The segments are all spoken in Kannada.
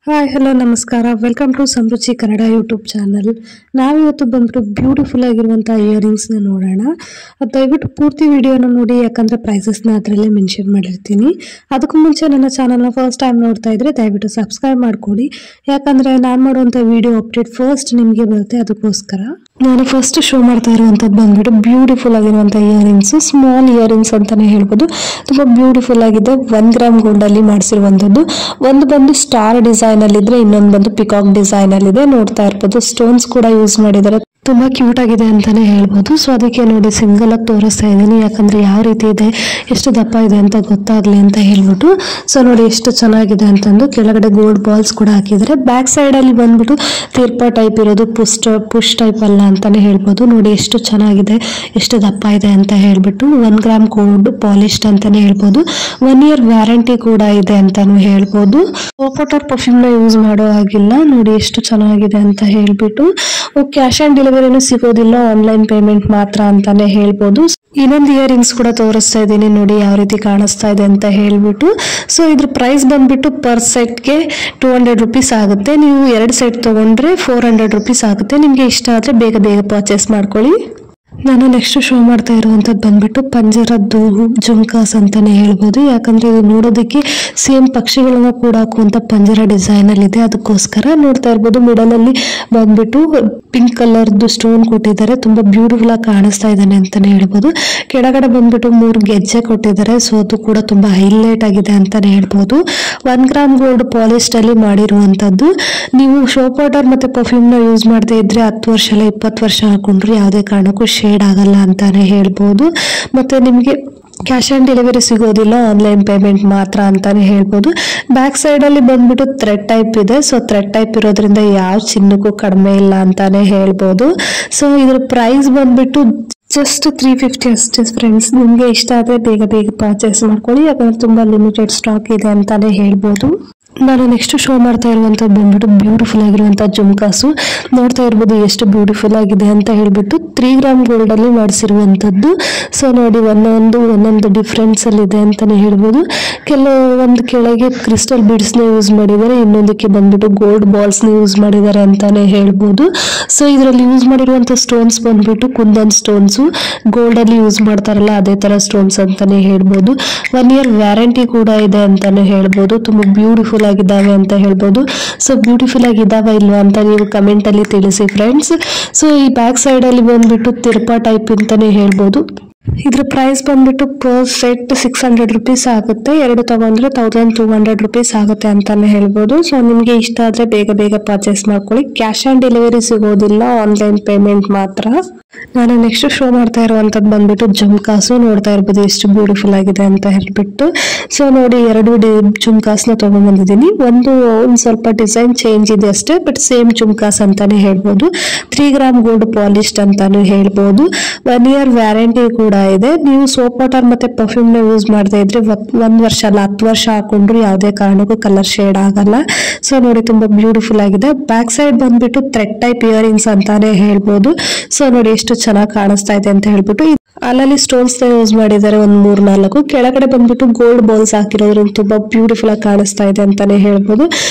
ಹಾಯ್ ಹಲೋ ನಮಸ್ಕಾರ welcome to Samruchi Kannada YouTube channel. ನಾವಿವತ್ತು ಬಂದ್ಬಿಟ್ಟು ಬ್ಯೂಟಿಫುಲ್ ಆಗಿರುವಂಥ ಇಯರಿಂಗ್ಸ್ನ ನೋಡೋಣ. ಅದು ದಯವಿಟ್ಟು ಪೂರ್ತಿ ವಿಡಿಯೋನ ನೋಡಿ, ಯಾಕಂದರೆ ಪ್ರೈಸಸ್ನ ಅದರಲ್ಲೇ ಮೆನ್ಷನ್ ಮಾಡಿರ್ತೀನಿ. ಅದಕ್ಕೂ ಮುಂಚೆ ನನ್ನ ಚಾನಲ್ನ ಫಸ್ಟ್ ಟೈಮ್ ನೋಡ್ತಾ ಇದ್ರೆ ದಯವಿಟ್ಟು ಸಬ್ಸ್ಕ್ರೈಬ್ ಮಾಡ್ಕೊಡಿ, ಯಾಕಂದರೆ ನಾನು ಮಾಡುವಂಥ ವಿಡಿಯೋ ಅಪ್ಡೇಟ್ ಫಸ್ಟ್ ನಿಮಗೆ ಬರುತ್ತೆ. ಅದಕ್ಕೋಸ್ಕರ ನಾನು ಫಸ್ಟ್ ಶೋ ಮಾಡ್ತಾ ಇರುವಂಥದ್ದು ಬಂದ್ಬಿಟ್ಟು ಬ್ಯೂಟಿಫುಲ್ ಆಗಿರುವಂಥ ಇಯರಿಂಗ್ಸ್, ಸ್ಮಾಲ್ ಇಯರಿಂಗ್ಸ್ ಅಂತಲೇ ಹೇಳ್ಬೋದು. ತುಂಬ ಬ್ಯೂಟಿಫುಲ್ ಆಗಿದೆ. 1 ಗ್ರಾಮ್ ಗೋಲ್ಡಲ್ಲಿ ಮಾಡಿಸಿರುವಂಥದ್ದು. ಒಂದು ಬಂದು ಸ್ಟಾರ್ ಡಿಸೈನ್ ಅಲ್ಲಿ ಇದ್ರೆ, ಇನ್ನೊಂದು ಬಂದು ಪಿಕಾಕ್ ಡಿಸೈನ್ ಅಲ್ಲಿ ಇದೆ. ನೋಡ್ತಾ ಇರ್ಬೋದು, ಸ್ಟೋನ್ಸ್ ಕೂಡ ಯೂಸ್ ಮಾಡಿದ್ದಾರೆ. ತುಂಬಾ ಕ್ಯೂಟ್ ಆಗಿದೆ ಅಂತಾನೆ ಹೇಳ್ಬೋದು. ಸೊ ಅದಕ್ಕೆ ನೋಡಿ ಸಿಂಗಲ್ ಆಗಿ ತೋರಿಸ್ತಾ ಇದ್ದೀನಿ, ಯಾಕಂದ್ರೆ ಯಾವ ರೀತಿ ಇದೆ, ಎಷ್ಟು ದಪ್ಪ ಇದೆ ಅಂತ ಗೊತ್ತಾಗ್ಲಿ ಅಂತ ಹೇಳ್ಬಿಟ್ಟು. ಸೊ ನೋಡಿ ಎಷ್ಟು ಚೆನ್ನಾಗಿದೆ ಅಂತಂದು. ಕೆಳಗಡೆ ಗೋಲ್ಡ್ ಬಾಲ್ಸ್ ಕೂಡ ಹಾಕಿದ್ದಾರೆ. ಬ್ಯಾಕ್ ಸೈಡ್ ಅಲ್ಲಿ ಬಂದ್ಬಿಟ್ಟು ತೀರ್ಪ ಟೈಪ್ ಇರೋದು, ಪುಷ್ ಟೈಪ್ ಅಲ್ಲ ಅಂತಾನೆ ಹೇಳ್ಬೋದು. ನೋಡಿ ಎಷ್ಟು ಚೆನ್ನಾಗಿದೆ, ಎಷ್ಟು ದಪ್ಪ ಇದೆ ಅಂತ ಹೇಳ್ಬಿಟ್ಟು. 1 ಗ್ರಾಮ್ ಗೋಲ್ಡ್ ಪಾಲಿಶ್ಡ್ ಅಂತಾನೆ ಹೇಳ್ಬೋದು. 1 year ವ್ಯಾರಂಟಿ ಕೂಡ ಇದೆ ಅಂತಾನು ಹೇಳ್ಬೋದು. ವಾಟರ್ ಪರ್ಫ್ಯೂಮ್ ನ ಯೂಸ್ ಮಾಡೋ ಹಾಗಿಲ್ಲ. ನೋಡಿ ಎಷ್ಟು ಚೆನ್ನಾಗಿದೆ ಅಂತ ಹೇಳ್ಬಿಟ್ಟು. ಕ್ಯಾಶ್ ಆನ್ ಡೆಲಿವರಿನೂ ಸಿಗೋದಿಲ್ಲ, ಆನ್ಲೈನ್ ಪೇಮೆಂಟ್ ಮಾತ್ರ ಅಂತಾನೆ ಹೇಳ್ಬೋದು. ಇನ್ನೊಂದು ಇಯರಿಂಗ್ಸ್ ಕೂಡ ತೋರಿಸ್ತಾ ಇದ್ದೀನಿ, ನೋಡಿ ಯಾವ ರೀತಿ ಕಾಣಿಸ್ತಾ ಇದೆ ಅಂತ ಹೇಳ್ಬಿಟ್ಟು. ಸೊ ಇದ್ರ ಪ್ರೈಸ್ ಬಂದ್ಬಿಟ್ಟು ಪರ್ ಸೆಟ್ಗೆ 200 rupees ಆಗುತ್ತೆ. ನೀವು 2 ಸೆಟ್ ತಗೊಂಡ್ರೆ 400 rupees ಆಗುತ್ತೆ. ನಿಮ್ಗೆ ಇಷ್ಟ ಆದ್ರೆ ಬೇಗ ಬೇಗ ಪರ್ಚೇಸ್ ಮಾಡ್ಕೊಳ್ಳಿ. ನಾನು ನೆಕ್ಸ್ಟ್ ಶೋ ಮಾಡ್ತಾ ಇರುವಂಥದ್ದು ಬಂದ್ಬಿಟ್ಟು ಪಂಜರದ್ದು ಜುಮ್ಕಾಸ್ ಅಂತಾನೆ ಹೇಳ್ಬೋದು. ಯಾಕಂದ್ರೆ ಇದು ನೋಡೋದಕ್ಕೆ ಸೇಮ್ ಪಕ್ಷಿಗಳನ್ನ ಕೂಡ ಹಾಕುವಂತ ಪಂಜರ ಡಿಸೈನ್ ಅಲ್ಲಿ ಇದೆ. ಅದಕ್ಕೋಸ್ಕರ ನೋಡ್ತಾ ಇರ್ಬೋದು, ಮಿಡಲ್ ಅಲ್ಲಿ ಬಂದ್ಬಿಟ್ಟು ಪಿಂಕ್ ಕಲರ್ದು ಸ್ಟೋನ್ ಕೊಟ್ಟಿದ್ದಾರೆ. ತುಂಬಾ ಬ್ಯೂಟಿಫುಲ್ ಆಗಿ ಕಾಣಿಸ್ತಾ ಇದ್ದಾನೆ ಅಂತಾನೆ ಹೇಳ್ಬೋದು. ಕೆಳಗಡೆ ಬಂದ್ಬಿಟ್ಟು 3 ಗೆಜ್ಜೆ ಕೊಟ್ಟಿದ್ದಾರೆ. ಸೊ ಅದು ಕೂಡ ತುಂಬಾ ಹೈಲೈಟ್ ಆಗಿದೆ ಅಂತಾನೆ ಹೇಳ್ಬೋದು. 1 ಗ್ರಾಮ್ ಗೋಲ್ಡ್ ಪಾಲಿಶ್ಡ್ ಅಲ್ಲಿ ಮಾಡಿರುವಂತದ್ದು. ನೀವು ಶೋ ಪೌಡರ್ ಮತ್ತೆ ಪರ್ಫ್ಯೂಮ್ ನ ಯೂಸ್ ಮಾಡದೇ ಇದ್ರೆ 10 ವರ್ಷ ಅಲ್ಲ 20 ವರ್ಷ ಹಾಕೊಂಡ್ರು ಯಾವುದೇ ಕಾರಣಕ್ಕೂ ಶೇಡ್ ಆಗಲ್ಲ ಅಂತಾನೆ ಹೇಳ್ಬೋದು. ಮತ್ತೆ ನಿಮ್ಗೆ ಕ್ಯಾಶ್ ಆನ್ ಡೆಲಿವರಿ ಸಿಗೋದಿಲ್ಲ, ಆನ್ಲೈನ್ ಪೇಮೆಂಟ್ ಮಾತ್ರ ಅಂತಾನೆ ಹೇಳ್ಬೋದು. ಬ್ಯಾಕ್ ಸೈಡ್ ಅಲ್ಲಿ ಬಂದ್ಬಿಟ್ಟು ಥ್ರೆಡ್ ಟೈಪ್ ಇದೆ. ಸೊ ಥ್ರೆಡ್ ಟೈಪ್ ಇರೋದ್ರಿಂದ ಯಾವ ಚಿನ್ನಕ್ಕೂ ಕಡಿಮೆ ಇಲ್ಲ ಅಂತಾನೆ ಹೇಳ್ಬೋದು. ಸೊ ಇದ್ರ ಪ್ರೈಸ್ ಬಂದ್ಬಿಟ್ಟು ಜಸ್ಟ್ 350 ಅಷ್ಟೇ ಫ್ರೆಂಡ್ಸ್. ನಿಮ್ಗೆ ಇಷ್ಟ ಆದ್ರೆ ಬೇಗ ಬೇಗ ಪರ್ಚೇಸ್ ಮಾಡ್ಕೊಳ್ಳಿ, ಯಾಕಂದ್ರೆ ತುಂಬಾ ಲಿಮಿಟೆಡ್ ಸ್ಟಾಕ್ ಇದೆ ಅಂತಾನೆ ಹೇಳ್ಬೋದು. ನಾನು ನೆಕ್ಸ್ಟ್ ಶೋ ಮಾಡ್ತಾ ಇರುವಂತದ್ದು ಬಂದ್ಬಿಟ್ಟು ಬ್ಯೂಟಿಫುಲ್ ಆಗಿರುವಂತ ಜುಮ್ಕಾಸು. ನೋಡ್ತಾ ಇರ್ಬೋದು ಎಷ್ಟು ಬ್ಯೂಟಿಫುಲ್ ಆಗಿದೆ ಅಂತ ಹೇಳ್ಬಿಟ್ಟು. 3 ಗ್ರಾಮ್ ಗೋಲ್ಡ್ ಅಲ್ಲಿ ಮಾಡಿಸಿರುವಂತದ್ದು. ಸೊ ನೋಡಿ ಒಂದೊಂದು ಡಿಫ್ರೆನ್ಸ್ ಅಲ್ಲಿ ಇದೆ ಅಂತಾನೆ ಹೇಳ್ಬೋದು. ಕೆಲವೊಂದು ಕೆಳಗೆ ಕ್ರಿಸ್ಟಲ್ ಬೀಡ್ಸ್ ನ ಯೂಸ್ ಮಾಡಿದ್ದಾರೆ, ಇನ್ನೊಂದಕ್ಕೆ ಬಂದ್ಬಿಟ್ಟು ಗೋಲ್ಡ್ ಬಾಲ್ಸ್ ನ ಯೂಸ್ ಮಾಡಿದ್ದಾರೆ ಅಂತಾನೆ ಹೇಳ್ಬೋದು. ಸೊ ಇದರಲ್ಲಿ ಯೂಸ್ ಮಾಡಿರುವಂತ ಸ್ಟೋನ್ಸ್ ಬಂದ್ಬಿಟ್ಟು ಕುಂದನ್ ಸ್ಟೋನ್ಸ್, ಗೋಲ್ಡ್ ಅಲ್ಲಿ ಯೂಸ್ ಮಾಡ್ತಾರಲ್ಲ ಅದೇ ತರ ಸ್ಟೋನ್ಸ್ ಅಂತಾನೆ ಹೇಳ್ಬೋದು. 1 year ವ್ಯಾರಂಟಿ ಕೂಡ ಇದೆ ಅಂತಾನೆ ಹೇಳ್ಬೋದು. ತುಂಬಾ ಬ್ಯೂಟಿಫುಲ್ ಆಗಿದ್ದಾವೆ ಅಂತ ಹೇಳ್ಬೋದು. ಸೊ ಬ್ಯೂಟಿಫುಲ್ ಆಗಿದ್ದಾವೆ ಇಲ್ವಾ ಅಂತ ನೀವು ಕಮೆಂಟ್ ಅಲ್ಲಿ ತಿಳಿಸಿ ಫ್ರೆಂಡ್ಸ್. ಸೊ ಈ ಬ್ಯಾಕ್ ಸೈಡ್ ಅಲ್ಲಿ ಬಂದ್ಬಿಟ್ಟು ತಿರ್ಪ ಟೈಪ್ ಅಂತಾನೆ ಹೇಳ್ಬೋದು. ಇದ್ರ ಪ್ರೈಸ್ ಬಂದ್ಬಿಟ್ಟು ಪರ್ ಸೆಟ್ 600 rupees ಆಗುತ್ತೆ. 2 ತಗೊಂಡ್ರೆ 1200 rupees ಆಗುತ್ತೆ ಅಂತಾನೆ ಹೇಳ್ಬೋದು. ಸೊ ನಿಮ್ಗೆ ಇಷ್ಟ ಆದ್ರೆ ಬೇಗ ಬೇಗ ಪರ್ಚೇಸ್ ಮಾಡ್ಕೊಳ್ಳಿ. ಕ್ಯಾಶ್ ಆನ್ ಡೆಲಿವರಿ ಸಿಗೋದಿಲ್ಲ, ಆನ್ಲೈನ್ ಪೇಮೆಂಟ್ ಮಾತ್ರ. ನಾನು ನೆಕ್ಸ್ಟ್ ಶೋ ಮಾಡ್ತಾ ಇರುವಂತದ್ದು ಬಂದ್ಬಿಟ್ಟು ಜುಮ್ಕಾಸು. ನೋಡ್ತಾ ಇರ್ಬೋದು ಎಷ್ಟು ಬ್ಯೂಟಿಫುಲ್ ಆಗಿದೆ ಅಂತ ಹೇಳ್ಬಿಟ್ಟು. ಸೊ ನೋಡಿ 2 ಜುಮ್ಕಾಸ್ನ ತಗೊಂಡ್ ಬಂದಿದ್ದೀನಿ. ಒಂದು ಸ್ವಲ್ಪ ಡಿಸೈನ್ ಚೇಂಜ್ ಇದೆ ಅಷ್ಟೇ, ಬಟ್ ಸೇಮ್ ಜುಮ್ಕಾಸ್ ಅಂತಾನೆ ಹೇಳ್ಬೋದು. 3 ಗ್ರಾಮ್ ಗೋಲ್ಡ್ ಪಾಲಿಶ್ಡ್ ಅಂತಾನು ಹೇಳ್ಬೋದು. 1 year ವ್ಯಾರಂಟಿ ಕೂಡ ಇದೆ. ನೀವು ಸೋಪ್ ವಾಟರ್ ಮತ್ತೆ ಪರ್ಫ್ಯೂಮ್ ನ ಯೂಸ್ ಮಾಡದೇ ಇದ್ರೆ 1 ವರ್ಷ ಅಲ್ಲ 10 ವರ್ಷ ಹಾಕೊಂಡ್ರು ಯಾವುದೇ ಕಾರಣಕ್ಕೂ ಕಲರ್ ಶೇಡ್ ಆಗಲ್ಲ. ಸೊ ನೋಡಿ ತುಂಬಾ ಬ್ಯೂಟಿಫುಲ್ ಆಗಿದೆ. ಬ್ಯಾಕ್ ಸೈಡ್ ಬಂದ್ಬಿಟ್ಟು ಥ್ರೆಡ್ ಟೈಪ್ ಇಯರಿಂಗ್ಸ್ ಅಂತಾನೆ ಹೇಳ್ಬೋದು. ಸೊ ನೋಡಿ ಎಷ್ಟು ಚೆನ್ನಾಗಿ ಕಾಣಿಸ್ತಾ ಇದೆ ಅಂತ ಹೇಳ್ಬಿಟ್ಟು. ಅಲ್ಲಲ್ಲಿ ಸ್ಟೋನ್ಸ್ ಯೂಸ್ ಮಾಡಿದ್ದಾರೆ, 3-4. ಕೆಳಗಡೆ ಬಂದ್ಬಿಟ್ಟು ಗೋಲ್ಡ್ ಬಾಲ್ಸ್ ಹಾಕಿರೋದ್ರಿಂದ ತುಂಬಾ ಬ್ಯೂಟಿಫುಲ್ ಆಗಿ ಕಾಣಿಸ್ತಾ ಇದೆ ಅಂತಾನೆ ಹೇಳ್ಬೋದು.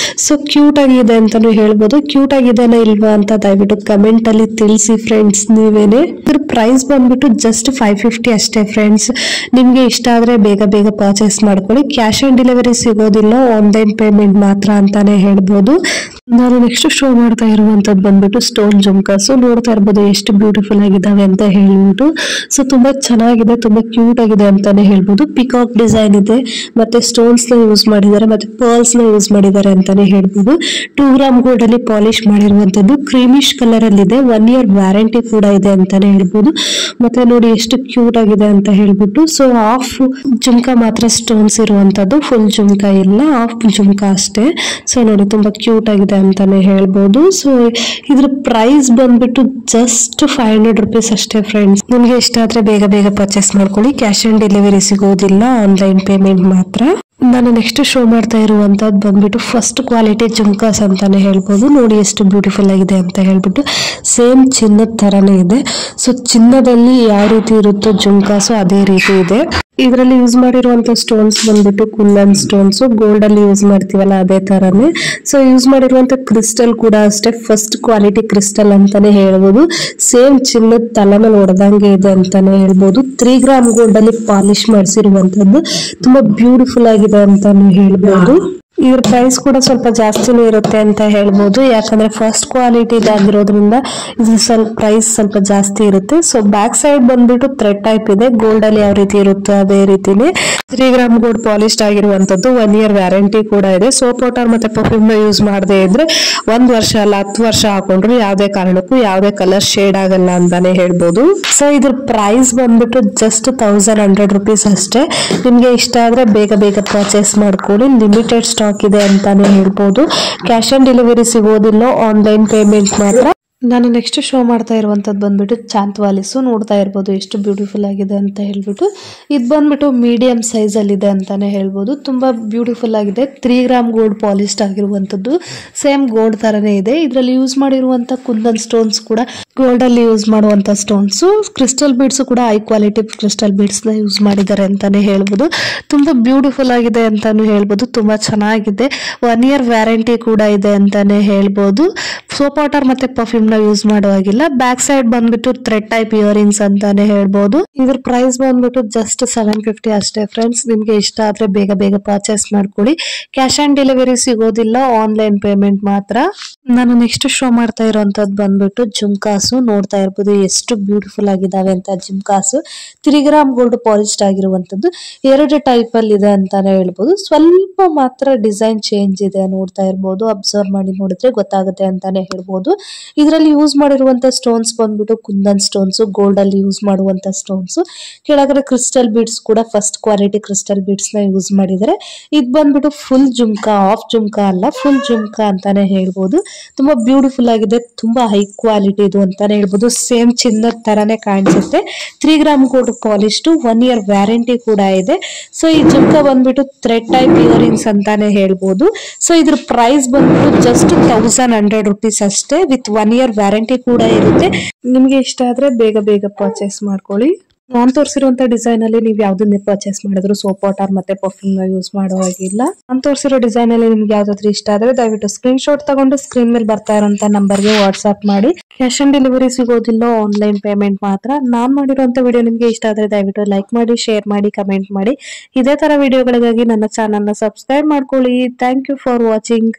ಸೊ ಕ್ಯೂಟ್ ಆಗಿದೆ ಅಂತಾನು ಹೇಳ್ಬೋದು. ಕ್ಯೂಟ್ ಆಗಿದೆನಾ ಇಲ್ವಾ ಅಂತ ದಯವಿಟ್ಟು ಕಮೆಂಟ್ ಅಲ್ಲಿ ತಿಳಿಸಿ ಫ್ರೆಂಡ್ಸ್ ನೀವೇನೆ. ಇದ್ರ ಪ್ರೈಸ್ ಬಂದ್ಬಿಟ್ಟು ಜಸ್ಟ್ 550 ಅಷ್ಟೇ ಫ್ರೆಂಡ್ಸ್. ನಿಮ್ಗೆ ಇಷ್ಟ ಆದ್ರೆ ಬೇಗ ಬೇಗ ಪರ್ಚೇಸ್ ಮಾಡ್ಕೊಳ್ಳಿ. ಕ್ಯಾಶ್ ಆನ್ ಡೆಲಿವರಿ ಸಿಗೋದಿಲ್ಲ, ಆನ್ಲೈನ್ ಪೇಮೆಂಟ್ ಮಾತ್ರ ಅಂತಾನೆ ಹೇಳ್ಬೋದು. ನಾನು ನೆಕ್ಸ್ಟ್ ಶೋ ಮಾಡ್ತಾ ಇರುವಂತದ್ದು ಬಂದ್ಬಿಟ್ಟು ಸ್ಟೋನ್ ಜುಮ್ಕಾಸು. ನೋಡ್ತಾ ಇರ್ಬೋದು ಎಷ್ಟು ಬ್ಯೂಟಿಫುಲ್ ಆಗಿದ್ದಾವೆ ಅಂತ ಹೇಳ್ಬಿಟ್ಟು. ಸೊ ತುಂಬಾ ಚೆನ್ನಾಗಿದೆ, ತುಂಬಾ ಕ್ಯೂಟ್ ಆಗಿದೆ ಅಂತಾನೆ ಹೇಳ್ಬೋದು. ಪಿಕಾಕ್ ಡಿಸೈನ್ ಇದೆ, ಮತ್ತೆ ಸ್ಟೋನ್ಸ್ ನ ಯೂಸ್ ಮಾಡಿದ್ದಾರೆ, ಮತ್ತೆ ಪರ್ಲ್ಸ್ ನ ಯೂಸ್ ಮಾಡಿದ್ದಾರೆ ಅಂತಾನೆ ಹೇಳ್ಬೋದು. 2 ಗ್ರಾಮ್ ಗೋಲ್ಡ್ ಅಲ್ಲಿ ಪಾಲಿಶ್ ಮಾಡಿರುವಂತದ್ದು. ಕ್ರೀಮಿಶ್ ಕಲರ್ ಅಲ್ಲಿ ಇದೆ. 1 year ವ್ಯಾರಂಟಿ ಕೂಡ ಇದೆ ಅಂತಾನೆ ಹೇಳ್ಬೋದು. ಮತ್ತೆ ನೋಡಿ ಎಷ್ಟು ಕ್ಯೂಟ್ ಆಗಿದೆ ಅಂತ ಹೇಳ್ಬಿಟ್ಟು. ಸೊ ಹಾಫ್ ಜುಮ್ಕಾ ಮಾತ್ರ ಸ್ಟೋನ್ಸ್ ಇರುವಂತದ್ದು, ಫುಲ್ ಜುಮ್ಕಾ ಇಲ್ಲ, ಹಾಫ್ ಜುಮ್ಕಾ ಅಷ್ಟೇ. ಸೊ ನೋಡಿ ತುಂಬಾ ಕ್ಯೂಟ್ ಆಗಿದೆ ಅಂತಾನೆ ಹೇಳ್ಬೋದು. ಸೊ ಇದ್ರ ಪ್ರೈಸ್ ಬಂದ್ಬಿಟ್ಟು ಜಸ್ಟ್ 500 rupees ಅಷ್ಟೇ ಫ್ರೆಂಡ್ಸ್. ನಿಮ್ಗೆ ಇಷ್ಟ ಆದ್ರೆ ಬೇಗ ಬೇಗ ಪರ್ಚೇಸ್ ಮಾಡ್ಕೊಳ್ಳಿ. ಕ್ಯಾಶ್ ಆನ್ ಡೆಲಿವರಿ ಸಿಗೋದಿಲ್ಲ, ಆನ್ಲೈನ್ ಪೇಮೆಂಟ್ ಮಾತ್ರ. ನಾನು ನೆಕ್ಸ್ಟ್ ಶೋ ಮಾಡ್ತಾ ಇರುವಂತದ್ದು ಬಂದ್ಬಿಟ್ಟು ಫಸ್ಟ್ ಕ್ವಾಲಿಟಿ ಜುಮ್ಕಾಸ್ ಅಂತಾನೆ ಹೇಳ್ಬೋದು. ನೋಡಿ ಎಷ್ಟು ಬ್ಯೂಟಿಫುಲ್ ಆಗಿದೆ ಅಂತ ಹೇಳ್ಬಿಟ್ಟು. ಸೇಮ್ ಚಿನ್ನದ ತರನೇ ಇದೆ. ಸೊ ಚಿನ್ನದಲ್ಲಿ ಯಾವ ರೀತಿ ಇರುತ್ತೋ ಜುಮ್ಕಾಸು ಅದೇ ರೀತಿ ಇದೆ. ಇದರಲ್ಲಿ ಯೂಸ್ ಮಾಡಿರುವಂತ ಸ್ಟೋನ್ಸ್ ಬಂದ್ಬಿಟ್ಟು ಕುಂದನ್ ಸ್ಟೋನ್ಸ್, ಗೋಲ್ಡ್ ಅಲ್ಲಿ ಯೂಸ್ ಮಾಡ್ತೀವಲ್ಲ ಅದೇ ತರನೇ. ಸೊ ಯೂಸ್ ಮಾಡಿರುವಂತ ಕ್ರಿಸ್ಟಲ್ ಕೂಡ ಅಷ್ಟೇ ಫಸ್ಟ್ ಕ್ವಾಲಿಟಿ ಕ್ರಿಸ್ಟಲ್ ಅಂತಾನೆ ಹೇಳ್ಬೋದು. ಸೇಮ್ ಚಿನ್ನದ ತಲೆ ಮೇಲೆ ಹೊಡೆದಂಗೆ ಇದೆ ಅಂತಾನೆ ಹೇಳ್ಬೋದು. 3 ಗ್ರಾಮ್ ಗೋಲ್ಡ್ ಅಲ್ಲಿ ಪಾಲಿಶ್ ಮಾಡಿಸಿರುವಂತದ್ದು ತುಂಬಾ ಬ್ಯೂಟಿಫುಲ್ ಆಗಿದೆ ಅಂತಾನು ಹೇಳ್ಬೋದು. ಇದ್ರ ಪ್ರೈಸ್ ಕೂಡ ಸ್ವಲ್ಪ ಜಾಸ್ತಿನೇ ಇರುತ್ತೆ ಅಂತ ಹೇಳ್ಬೋದು, ಯಾಕಂದ್ರೆ ಫಸ್ಟ್ ಕ್ವಾಲಿಟಿ ಆಗಿರೋದ್ರಿಂದ ಇದು ಸ್ವಲ್ಪ ಪ್ರೈಸ್ ಸ್ವಲ್ಪ ಜಾಸ್ತಿ ಇರುತ್ತೆ. ಸೊ ಬ್ಯಾಕ್ ಸೈಡ್ ಬಂದ್ಬಿಟ್ಟು ಥ್ರೆಡ್ ಟೈಪ್ ಇದೆ, ಗೋಲ್ಡ್ ಅಲ್ಲಿ ಯಾವ ರೀತಿ ಇರುತ್ತೋ ಅದೇ ರೀತಿನೇ 3 ಗ್ರಾಮ್ ಗೋಲ್ಡ್ ಪಾಲಿಶ್ಡ್ ಆಗಿರುವಂತದ್ದು. 1 ಇಯರ್ ವ್ಯಾರಂಟಿ ಕೂಡ ಇದೆ. ಸೋಪ್ ವಾಟರ್ ಮತ್ತೆ ಪರ್ಫ್ಯೂಮ್ ನ ಯೂಸ್ ಮಾಡದೇ ಇದ್ರೆ 1 ವರ್ಷ ಅಲ್ಲ 10 ವರ್ಷ ಹಾಕೊಂಡ್ರು ಯಾವುದೇ ಕಾರಣಕ್ಕೂ ಯಾವುದೇ ಕಲರ್ ಶೇಡ್ ಆಗಲ್ಲ ಅಂತಾನೆ ಹೇಳ್ಬೋದು. ಸೊ ಇದ್ರ ಪ್ರೈಸ್ ಬಂದ್ಬಿಟ್ಟು ಜಸ್ಟ್ 1100 rupees ಅಷ್ಟೇ. ನಿಮ್ಗೆ ಇಷ್ಟ ಆದ್ರೆ ಬೇಗ ಬೇಗ ಪರ್ಚೇಸ್ ಮಾಡ್ಕೊಳ್ಳಿ. ಲಿಮಿಟೆಡ್ ಸ್ಟಾಕ್ ಇದೆ ಅಂತಾನೆ ಹೇಳ್ಬೋದು. ಕ್ಯಾಶ್ ಆನ್ ಡೆಲಿವರಿ ಸಿಗೋದಿಲ್ಲ, ಆನ್ಲೈನ್ ಪೇಮೆಂಟ್ ಮಾತ್ರ. ನಾನು ನೆಕ್ಸ್ಟ್ ಶೋ ಮಾಡ್ತಾ ಇರುವಂತದ್ದು ಬಂದ್ಬಿಟ್ಟು ಚಾಂತ್ವಾಲಿಸು. ನೋಡ್ತಾ ಇರ್ಬೋದು ಎಷ್ಟು ಬ್ಯೂಟಿಫುಲ್ ಆಗಿದೆ ಅಂತ ಹೇಳ್ಬಿಟ್ಟು. ಇದು ಬಂದ್ಬಿಟ್ಟು ಮೀಡಿಯಂ ಸೈಜ್ ಅಲ್ಲಿ ಇದೆ ಅಂತಾನೆ ಹೇಳ್ಬೋದು. ತುಂಬಾ ಬ್ಯೂಟಿಫುಲ್ ಆಗಿದೆ. 3 ಗ್ರಾಮ್ ಗೋಲ್ಡ್ ಪಾಲಿಶ್ಡ್ ಆಗಿರುವಂತದ್ದು, ಸೇಮ್ ಗೋಲ್ಡ್ ತರನೇ ಇದೆ. ಇದರಲ್ಲಿ ಯೂಸ್ ಮಾಡಿರುವಂತ ಕುಂದನ್ ಸ್ಟೋನ್ಸ್ ಕೂಡ ಗೋಲ್ಡ್ ಅಲ್ಲಿ ಯೂಸ್ ಮಾಡುವಂತ ಸ್ಟೋನ್ಸ್. ಕ್ರಿಸ್ಟಲ್ ಬೀಡ್ಸ್ ಕೂಡ ಹೈ ಕ್ವಾಲಿಟಿ ಕ್ರಿಸ್ಟಲ್ ಬೀಡ್ಸ್ ನ ಯೂಸ್ ಮಾಡಿದ್ದಾರೆ ಅಂತಾನೆ ಹೇಳ್ಬೋದು. ತುಂಬಾ ಬ್ಯೂಟಿಫುಲ್ ಆಗಿದೆ ಅಂತಾನು ಹೇಳ್ಬೋದು. ತುಂಬಾ ಚೆನ್ನಾಗಿದೆ. 1 ಇಯರ್ ವ್ಯಾರಂಟಿ ಕೂಡ ಇದೆ ಅಂತಾನೆ ಹೇಳ್ಬೋದು. ಸೋಪ್ ವಾಟರ್ ಮತ್ತೆ ಪರ್ಫ್ಯೂಮ್ ನ ಯೂಸ್ ಮಾಡುವಾಗಿಲ್ಲ. ಬ್ಯಾಕ್ ಸೈಡ್ ಬಂದ್ಬಿಟ್ಟು ಥ್ರೆಡ್ ಟೈಪ್ ಇಯರಿಂಗ್ಸ್ ಅಂತಾನೆ ಹೇಳ್ಬೋದು. ಇದ್ರ ಪ್ರೈಸ್ ಬಂದ್ಬಿಟ್ಟು ಜಸ್ಟ್ 750 ಅಷ್ಟೇ ಫ್ರೆಂಡ್ಸ್. ನಿಮ್ಗೆ ಇಷ್ಟ ಆದ್ರೆ ಬೇಗ ಬೇಗ ಪರ್ಚೇಸ್ ಮಾಡ್ಕೊಳ್ಳಿ. ಕ್ಯಾಶ್ ಆನ್ ಡೆಲಿವರಿ ಸಿಗೋದಿಲ್ಲ, ಆನ್ಲೈನ್ ಪೇಮೆಂಟ್ ಮಾತ್ರ. ನಾನು ನೆಕ್ಸ್ಟ್ ಶೋ ಮಾಡ್ತಾ ಇರೋಂಥದ್ದು ಬಂದ್ಬಿಟ್ಟು ಜುಮ್ಕಾಸು. ನೋಡ್ತಾ ಇರ್ಬೋದು ಎಷ್ಟು ಬ್ಯೂಟಿಫುಲ್ ಆಗಿದಾವೆ ಅಂತ ಜುಮ್ಕಾಸು. 3 ಗ್ರಾಮ್ ಗೋಲ್ಡ್ ಪಾಲಿಶ್ಡ್ ಆಗಿರುವಂತದ್ದು. 2 ಟೈಪ್ ಅಲ್ಲಿ ಇದೆ ಅಂತಾನೆ ಹೇಳ್ಬೋದು. ಸ್ವಲ್ಪ ಮಾತ್ರ ಡಿಸೈನ್ ಚೇಂಜ್ ಇದೆ, ನೋಡ್ತಾ ಇರ್ಬೋದು. ಅಬ್ಸರ್ವ್ ಮಾಡಿ ನೋಡಿದ್ರೆ ಗೊತ್ತಾಗುತ್ತೆ ಅಂತಾನೆ ಹೇಳ್ಬೋದು. ಇದರಲ್ಲಿ ಯೂಸ್ ಮಾಡಿರುವಂತ ಸ್ಟೋನ್ಸ್ ಬಂದ್ಬಿಟ್ಟು ಕುಂದನ್ ಸ್ಟೋನ್ಸ್, ಗೋಲ್ಡ್ ಅಲ್ಲಿ ಯೂಸ್ ಮಾಡುವಂತ ಸ್ಟೋನ್ಸ್. ಕೆಳಗಡೆ ಕ್ರಿಸ್ಟಲ್ ಬೀಡ್ಸ್ ಕೂಡ ಫಸ್ಟ್ ಕ್ವಾಲಿಟಿ ಕ್ರಿಸ್ಟಲ್ ಬೀಡ್ಸ್ ನ ಯೂಸ್ ಮಾಡಿದರೆ. ಇದು ಬಂದ್ಬಿಟ್ಟು ಫುಲ್ ಜುಮ್ಕಾ, ಆಫ್ ಜುಮ್ಕಾ ಅಲ್ಲ, ಫುಲ್ ಜುಮ್ಕಾ ಅಂತಾನೆ ಹೇಳ್ಬೋದು. ತುಂಬಾ ಬ್ಯೂಟಿಫುಲ್ ಆಗಿದೆ, ತುಂಬಾ ಹೈ ಕ್ವಾಲಿಟಿ ಇದು ಅಂತಾನೆ ಹೇಳ್ಬೋದು. ಸೇಮ್ ಚಿನ್ನದ ತರಾನೇ ಕಾಣಿಸುತ್ತೆ. 3 gram gold polished, 1 year warranty ಕೂಡ ಇದೆ. ಸೊ ಈ ಜುಮ್ಕಾ ಬಂದ್ಬಿಟ್ಟು ಥ್ರೆಡ್ ಟೈಪ್ ಇಯರಿಂಗ್ಸ್ ಅಂತಾನೆ ಹೇಳ್ಬೋದು. ಸೊ ಇದ್ರ ಪ್ರೈಸ್ ಬಂದ್ಬಿಟ್ಟು ಜಸ್ಟ್ 1100 rupees ಅಷ್ಟೇ. ವಿತ್ 1 ಇಯರ್ ವ್ಯಾರಂಟಿ ಕೂಡ ಇರುತ್ತೆ. ನಿಮ್ಗೆ ಇಷ್ಟ ಆದ್ರೆ ಬೇಗ ಬೇಗ ಪರ್ಚೇಸ್ ಮಾಡ್ಕೊಳ್ಳಿ. ನಾನ್ ತೋರಿಸಿರುವಂತ ಡಿಸೈನ್ ಅಲ್ಲಿ ನೀವು ಯಾವ್ದನ್ನೇ ಪರ್ಚೇಸ್ ಮಾಡಿದ್ರು ಸೋಪ್ ವಾಟರ್ ಮತ್ತೆ ಪರ್ಫ್ಯೂಮ್ ನ ಯೂಸ್ ಮಾಡುವಾಗಿಲ್ಲ. ನಾನ್ ತೋರಿಸಿರೋ ಡಿಸೈನ್ ಅಲ್ಲಿ ನಿಮ್ಗೆ ಯಾವ್ದಾದ್ರು ಇಷ್ಟ ಆದ್ರೆ ದಯವಿಟ್ಟು ಸ್ಕ್ರೀನ್ ಶಾಟ್ ತಗೊಂಡು ಸ್ಕ್ರೀನ್ ಮೇಲೆ ಬರ್ತಾ ಇರೋಂತ ನಂಬರ್ಗೆ ವಾಟ್ಸ್ಆಪ್ ಮಾಡಿ. ಕ್ಯಾಶ್ ಆನ್ ಡೆಲಿವರಿ ಸಿಗೋದಿಲ್ಲ, ಆನ್ಲೈನ್ ಪೇಮೆಂಟ್ ಮಾತ್ರ. ನಾನ್ ಮಾಡಿರುವಂತ ವಿಡಿಯೋ ನಿಮ್ಗೆ ಇಷ್ಟ ಆದ್ರೆ ದಯವಿಟ್ಟು ಲೈಕ್ ಮಾಡಿ, ಶೇರ್ ಮಾಡಿ, ಕಮೆಂಟ್ ಮಾಡಿ. ಇದೇ ತರ ವಿಡಿಯೋಗಳಿಗಾಗಿ ನನ್ನ ಚಾನಲ್ ನ ಸಬ್ಸ್ಕ್ರೈಬ್ ಮಾಡ್ಕೊಳ್ಳಿ. Thank you for watching.